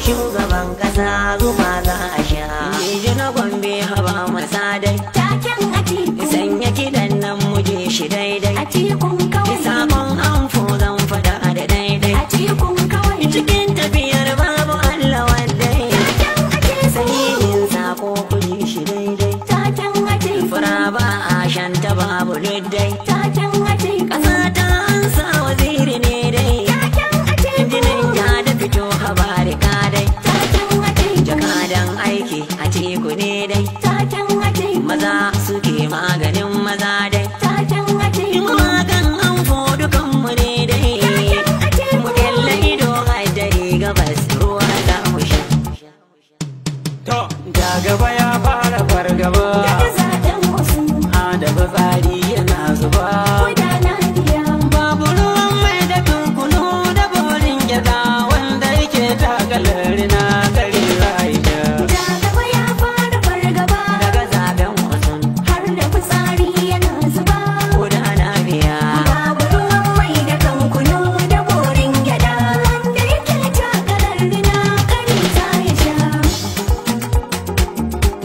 shugaban kasa zuma za a sha. Ji na Gombe haba masa dai. Taken Atiku. Sanya kidan nan muje shi daidai. Atikun kawai. Sabon anfo zan fada da daidai. Atikun kawai. Cikin tafiyar babu Allah wadai. Taken Atiku. Sahihin sako kuje shi daidai. Taken Atiku. Fura ba a shanta babu luddai. Taken Atiku. Ƙasa ta ansa waziri ne dai. Taken Atiku. Jinin ya da fito habari kadai. Taken Atiku. Jakadan aiki Atiku ne dai. Taken Atiku. Maza suke maganin maza dai. Taken Atiku. Magan anfo dukanmu ne dai. Mu kalla ido haddari gabas ruwa za mu sha. To, da gaba ya fara fargaba. Daga zaɓen wasu. Da fitsari yana zuba. Gudana biya. Babu ruwan mai da tunkunu da borin gyada wanda yake takalar na gari rayu. Da gaba ya fara fargaba. Daga zaben wasan Har da fitsari yana zuba. gudana biya. Babu ruwan mai da kankunu da borin gyada wanda yake takalar rina kari ta ya sha.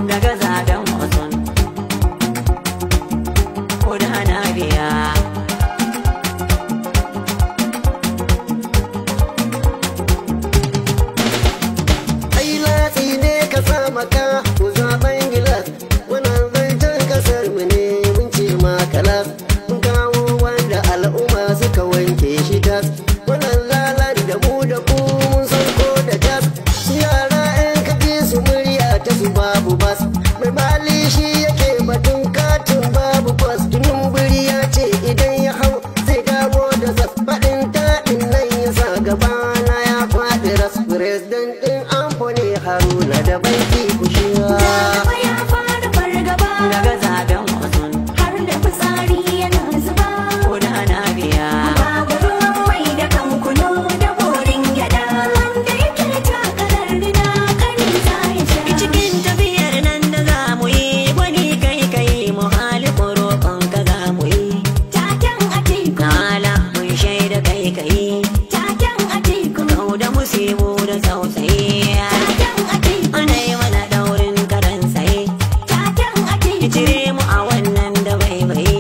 Daga zaben wasan gudana biya. ai latsi ne ka sa maka ku zaben gilas wannan zancen kasar mu ne mun ce makalas mun kawo wanda al'umma suka wanke shi tas wannan lalar da mu da ku mun san ko da tas su yara yan kaji su murya ta su babu bas mai mali shi yake batun katin babu kwas tunin biri ya ce idan ya hau zai dawo da zas faɗin taɗin nan ya sa gaba na ya faɗi ras president ɗin amfani haruna da banki kushiya Da gaba ya fara fargaba. Daga zaben wasan Har da fitsari yana zuba. gudana biya. Babu ruwan mai da kankunu da borin gyada wanda yake takalar rina kari ta ya sha. Cikin tafiyar nan da za mu yi gwani kai kai mu hali roƙon ka za mu yi. Taken Atiku. Nala mun shaida kai kai. Taken Atiku. Kau da musibu da tausayi. Taken Atiku. Ana yi mana daurin karan tsaye. Taken Atiku. Cire mu a wannan da baibayi.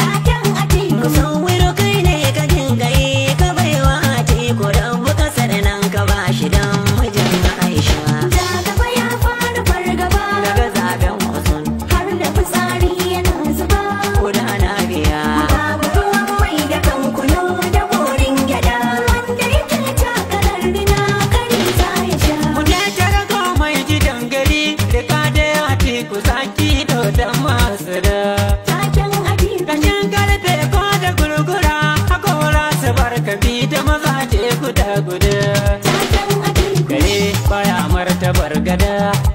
Taken Atiku. Musawwiro kai ne ka jingayi ka baiwa Atiku don muka nan ka bashi don mijin Aisha. Da gaba ya fara fargaba. Daga zaben wasan Har da fitsari yana zuba. gudana biya. Babu ruwan mai da kankunu da borin gyada wanda yake takalar rina kari ta ya sha. Mu je tare ko mai gidan gari da ka da Atiku zaki da masu da. Taken Atiku. Kashin karfe ko da gurgura hakora su barka bi da maza teku da gudu. Taken Atiku. Gare baya martabar gada.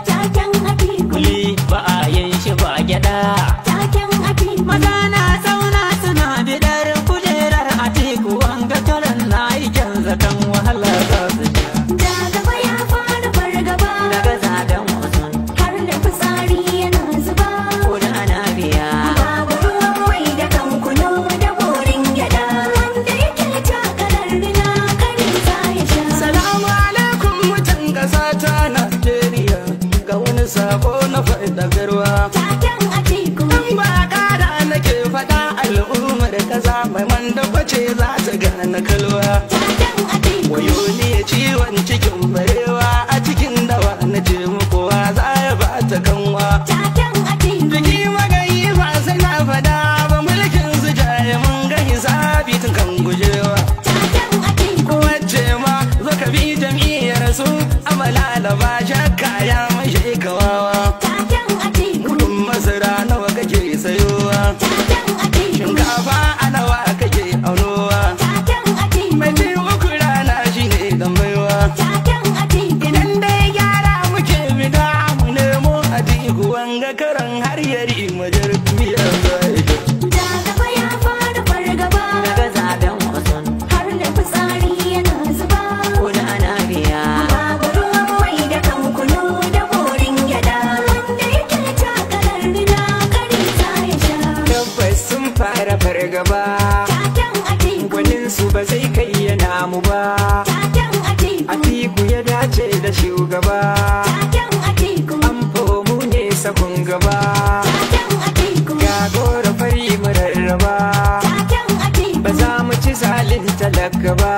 Taken Atiku. Kuli ba a yin shi ba gyada. Taken Atiku. Maza na zauna suna bidar kujerar Atiku wanga karan na iken zaton wahala za su sha. Da gaba ya fara fargaba. Daga zaben wasan Har da fitsari yana zuba. gudana biya. Babu ruwan mai da kankunu da borin gyada wanda yake takalar rina kari ta ya sha. Salamu alaikum mutan ƙasa ta Najeriya ga wani sako na faɗakarwa. Taken Atiku. In ba ƙara nake faɗa al'ummar ƙasa mai mandabace za ta gane kalwa. Taken Atiku. Wayo ne ciwon cikin barewa a cikin dawa na ce muku wa za ya ba ta kanwa. Taken Atiku. Jiki magayi ba sai na faɗa ba mulkin su jaye mun ga hisabi tun kan gujewa. Taken Atiku. Wacce ma zo ka bi jam'iyyar su amalala ba shakka ya mashi kawawa. Taken Atiku. Kudin masara nawa kake sayowa, Taken Atiku. shinkafa a nawa kake aunowa. Taken Atiku. Mai ci uku rana shi ne dan baiwa. Taken Atiku. Idan dai gyara muke bida mu nemo a tiku wanga karan har yari majar biyar zai. Da gaba ya fara fargaba. Daga zaben wasan Har da fitsari yana zuba. gudana biya. Babu ruwan mai da kankunu da borin gyada wanda yake takalar rina kari ta ya sha. Tabbas sun fara fargaba, Taken Atiku. gwanin su ba zai kai yana mu ba. Taken Atiku. Atiku ya dace da shi gaba. Taken Atiku. An mu ne sakun gaba. Taken Atiku. Ga gora fari mu rarraba. Taken Atiku. Ba za mu ci zalin talaka ba.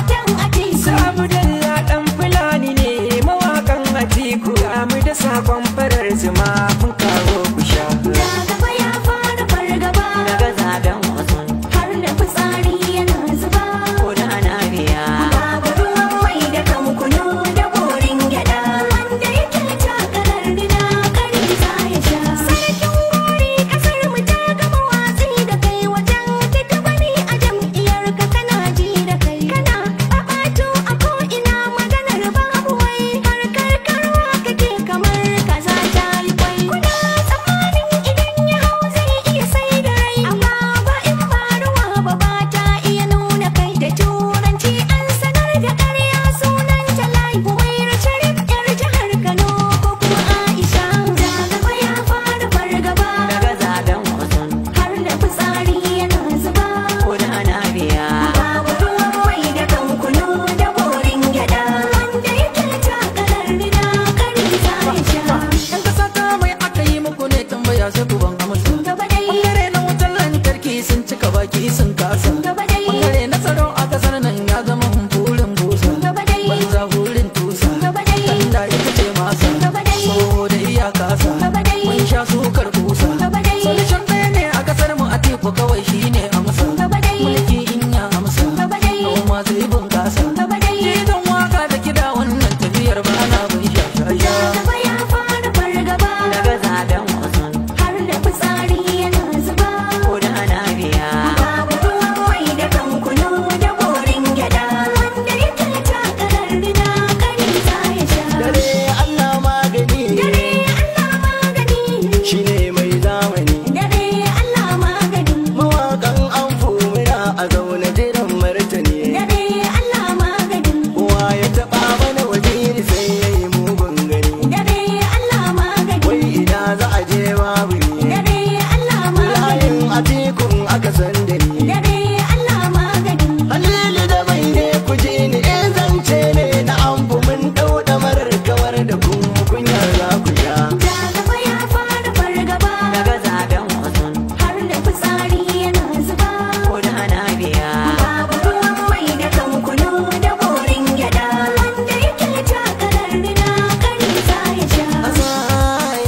Taken Atiku. Samu dalla dan fulani ne mawakan Atiku. Mu da sakon farar zuma kun kawo ku sha. Da gaba ya fara fargaba. Daga zaben wasan Har da fitsari yana zuba. ko da ana biya. Babu ruwan mai da kan kunu da borin gyada. Wanda yake takarar rina kari za ya sha. Sarkin gori kasar mu ta gama watsi da kai wajen fita bane a jam'iyyar ka kana ji da kai. Kana babato a ko ina maganar babu wai. Har karkarwa kake kamar kaza ta yi kwai. Kuna tsammanin idan ya hau zai iya sai da rai. Amma ba in ba ruwa ba ba ta iya nuna kai da turanci an sanar da ƙarya sunan ta layi. Humaira Sharif yar jihar Kano ko kuma Aisha. Da gaba ya fara fargaba. Daga zaben wasan Har da fitsari yana zuba. ko da ana biya. Babu ruwan mai da kan kunu da borin gyada. Wanda yake takarar rina kari za ya sha. Yan kasa ta mai aka yi muku ne tambaya sai ku ban amsa. Gaba dai, Bangare na wutar lantarki sun cika baki sun kasa. gaba dai, Bangare na tsaro a kasar nan ya zama humfurin busa. gaba dai, Banza hurin tusa. gaba dai, Tanda ita ce masa. gaba dai, So da iyakasa. gaba dai, Mun sha sukar kusa. gaba dai, Solution ɗaya ne a kasar mu a teku kawai shine amsa. gaba dai, Mulki in ya amsa. gaba dai, Noma zai bunkasa. gaba dai. Gidan waka da kiɗa wannan tafiyar ba na bin Da shashasha. gaba ya fara fargaba. Daga zaben wasan Har da fitsari yana zuba. ko da ana biya. Babu ruwan mai da kan kunu da borin gyada. Wanda yake takarar rina kari za ya sha. Dare Allah magani Dare Allah magani. shine mai zamani. Dare Allah magani. Mawakan an muna a zaune jiran martani. Dare Allah magani. Kowa ya taɓa mana waziri sai ya yi mugun gani. Dare Allah magani. Wai ina za a je babu ni. Dare Allah magani. Layin Atikun aka san da ni. Dare Allah magani. Halilu da bai ne ku ji ni zance ne na amfu mun ɗau ɗamarar kawar da ku kunya za ku sha. Da gaba ya fara fargaba. Daga zaben wasan Har da fitsari yana zuba. ko da ana biya. Babu ruwan mai da kan kunu da borin gyada. Wanda yake takarar rina kari za ya sha. Ƙasa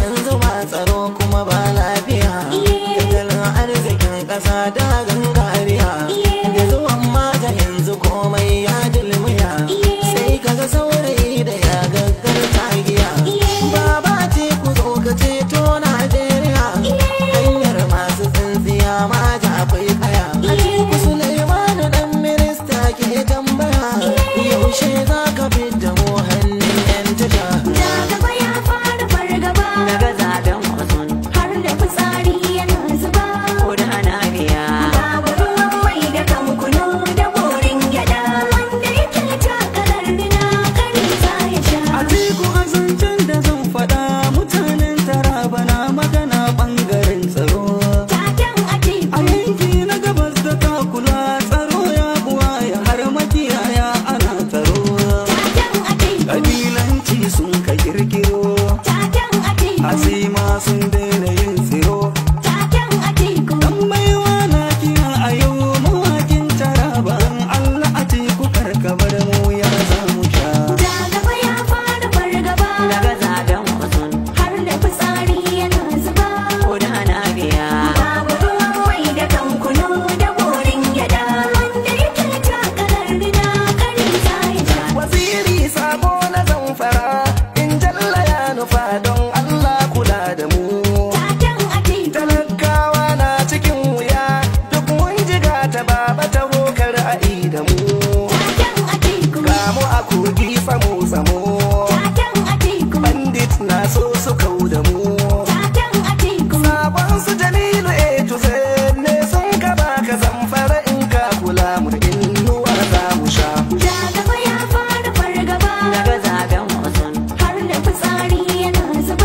yanzu ba tsaro kuma ba lafiya. Tattalin arzikin ƙasa da gangariya. Da zuwan mata yanzu komai ya dilmiya. Sai kaga saurayi da ya gaggar tagiya. Baba ce ku zo ka ceto Najeriya. Hanyar masu tsintsiya mata akwai kaya. Atiku Suleimanu dan minista ke tambaya. Yaushe za ka fidda mu hannun 'yan tasha? Da gaba ya fara fargaba. Daga zaben wasan Har da fitsari yana zuba. ko da ana biya. Babu ruwan mai da kan kunu da borin gyada. Wanda yake takarar rina kari za ya sha. Atiku a zancen da zan faɗa mutanen Taraba na magana ɓangaren tsaro. Taken Atiku. A yanki na gabas da takula tsaro ya buwa ya har makiyaya ana tsaro. Taken Atiku. Ƙabilanci sun ka kirkiro, Taken Atiku. asima sun daina yin tsiro. Taken Atiku. Dan baiwa na kiya a yau mawakin Taraba in Allah Atiku karkabar mu ya zamu sha. Da gaba ya fara fargaba. Daga zaben wasan Har da fitsari yana zuba. ko da ana biya. Babu ruwan mai da kan kunu da borin gyada. Wanda yake takarar rina kari za ya sha. Waziri sabo na zamfara in jalla ya nufa don Allah kula da mu. Taken Atiku. Talakawa na cikin wuya duk mun jiga ta baba ta hokar a'i da mu. Taken Atiku. Kamu a kogi samo. Taken Atiku. Bandit na so su kau da mu. Taken Atiku. Sabon su Jamilu to Z ne sun ka baka zamfara in ka kula mu da innuwa za mu sha. Da gaba ya fara fargaba. Daga zaben wasan Har da fitsari yana zuba.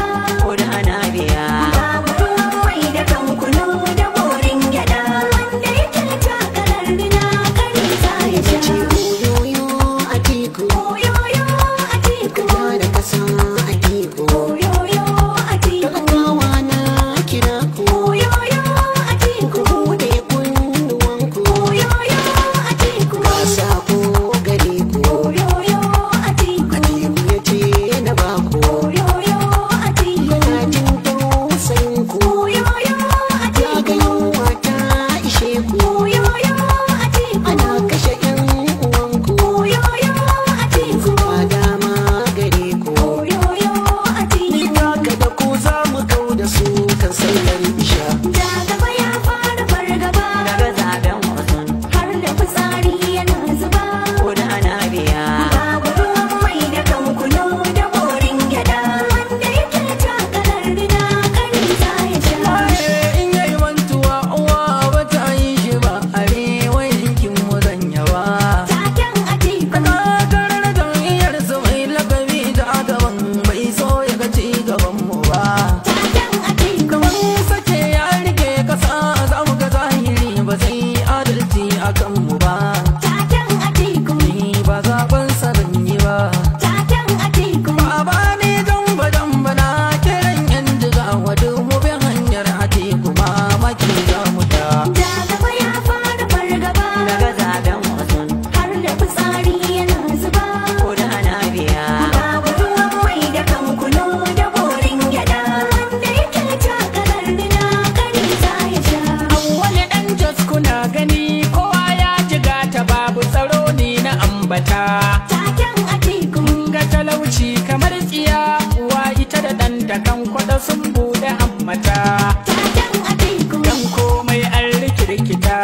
da kan kwada sun bude hammata. Taken Atiku, Dan komai an rikirkita,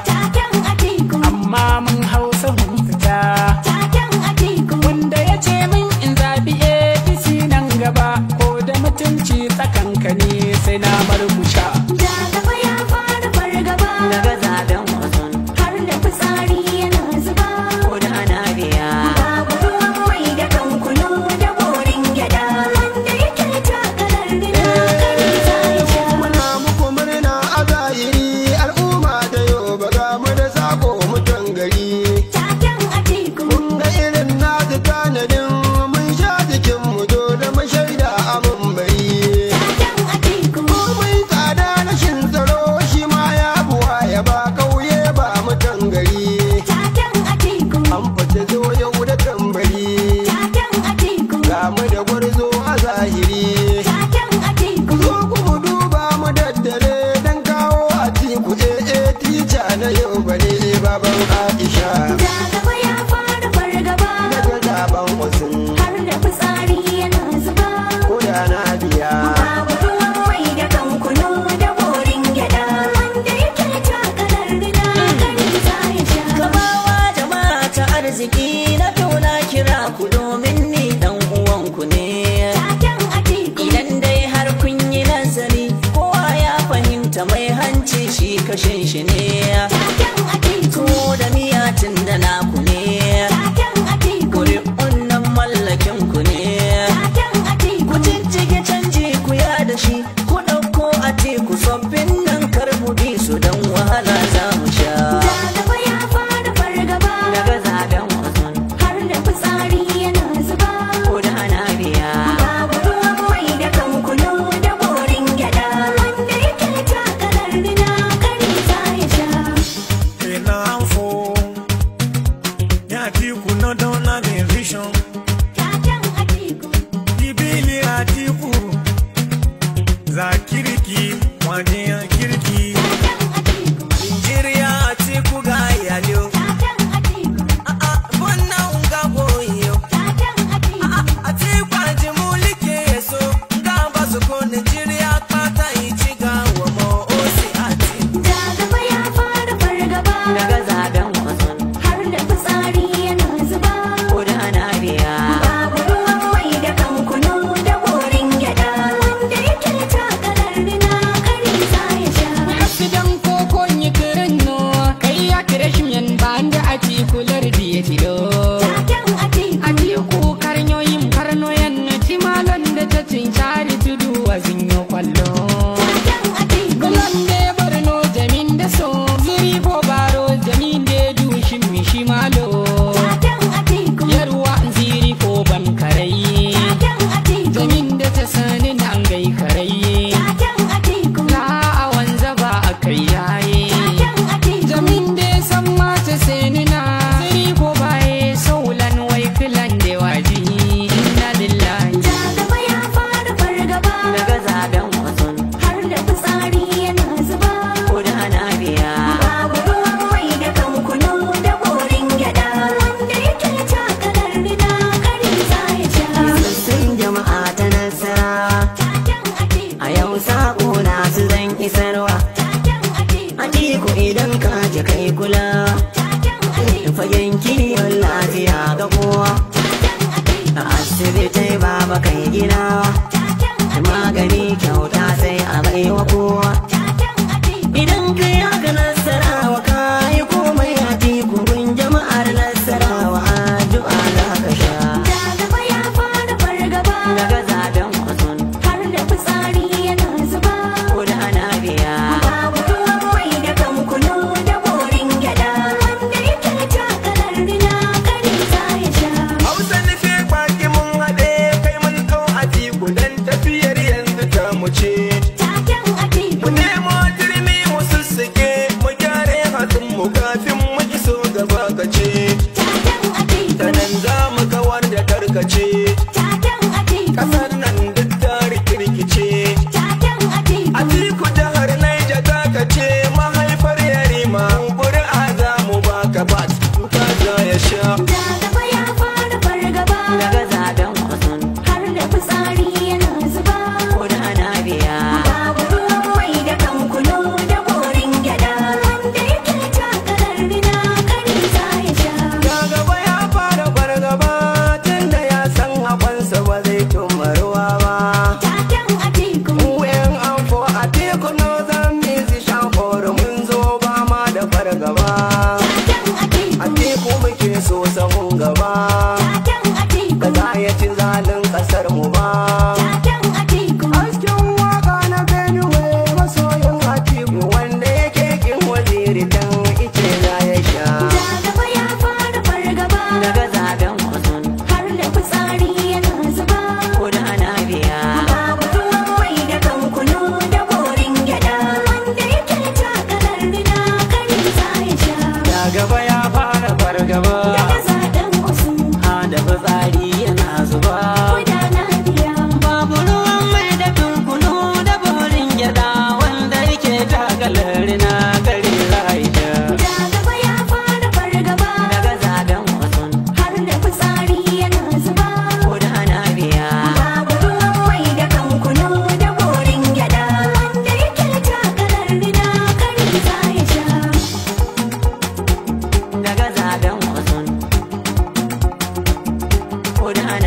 taken Atiku, amma mun hausa mun fita. taken Atiku, Wanda ya ce min in zaɓi APC nan gaba, ko da mutunci tsakankani sai na marbuca. ja gaba ya fara fargaba, Daga zaben wasan har da fitsari yana zuba. ko da ana biya. Babu ruwan mai da kan kunu da borin gyada, wanda yake takarar dina kare za ya sha. Muna muku murna a zahiri al'umma da yau ba ga mu da sako mutan gari. Taken Atiku, Mun ga irin nasu tanadin mun sha jikin mu dole mu shaida a bari. taken Atiku, Komai tsada rashin tsaro shi ma ya buwa ya ba kauye ba mutan gari. taken Atiku, An fita zo yau da tambari. taken Atiku, Ga mu da gwarzo a zahiri. taken Atiku, Zo ku mu duba mu daddare don kawo a tiku tica na yau bane baban Aisha. ja gaba ya fara fargaba, Daga zaben wasu har da fitsari yana zuba. ko da na biya. Babu ruwan mai da kan kunu da borin gyada, wanda yake takarar dina kare za ya sha. Gabawa jama'a ta arziki na tona kira ku domin ni dan uwanku ne. Taken Atiku, Idan dai har kun yi nazari, kowa ya fahimta mai hanci shi kashin shi ne. taken Atiku, Ko da miyatin da naku ne, taken Atiku, ƙuri'un nan mallakin ku ne. taken Atiku, Ku jijjige canji ku ya da shi, ku ɗauko a teku sabbin nan kar mu bi su don wahala za mu sha. ja gaba ya fara fargaba, Daga zaben wasan har da fitsari yana zuba. ko da ana biya. Babu ruwan mai da kan kunu da borin gyada, wanda yake takarar dina kare za ya sha. Enafo, Atiku no don't have a vision. Taken Atiku, Ibili Atiku, za kirki, wajen kirki. taken Atiku, Nigeria Atiku ga yaliyo. taken Atiku, Bonna unga boyo. taken Atiku, Atiku ajimulike yeso. Nga basu ko Nigeria pata ichiga wamo osi Atiku. ja gaba ya fara fargaba, Daga zaben wasan har da fitsari yana zuba. ko da ana biya. Babu ruwan mai da kan kunu da borin gyada, wanda yake takarar dina kare za ya sha. Asidan koko yi kirin no kai ya kire shi yan banda a tikular da ya tilo. Taken Atiku, A tiku karnyoyin karnoyan na timalon da ta cincari tudu a zinyo kwallo. taken Atiku, Bulan da ya barno jamin da so zuri ko baro jamin da ya dushin mishi malo. taken Atiku, Yarwa ziri ko ban karai. taken Atiku, Jamin da ta sani na gai karai. taken Atiku, La a wanza ba a kai yaye. taken Atiku, Jamin da ya san mata sai nuna Siri ko baye saulan wai filan da waji Inna lillahi ja gaba ya fara fargaba, Daga zaben wasan har da fitsari yana zuba. ko da ana biya. Babu ruwan mai da kan kunu da borin gyada, wanda yake takarar dina kare za ya sha. Sassan jama'a ta nasara, Taken Atiku, a yau sako na su zan isarwa. taken Atiku, Atiku idan ka ji kai kula, taken Atiku, fagen kiwon lafiya ga kowa. taken Atiku, A asibitai baba kai ginawa, taken Atiku, magani kyauta sai a baiwa kowa. taken Atiku, Idan kai haka nasarawa ka yi komai Atiku gun jama'ar nasarawa addu'a za ka sha. ja gaba ya fara fargaba, Daga zaben wasan har da fitsari yana zuba. ko da ana biya. Babu ruwan mai da kan kunu da borin gyada, wanda yake takarar dina kare za ya sha. Hausa nufi baki mun haɗe kai mun kau Atiku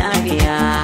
lafiya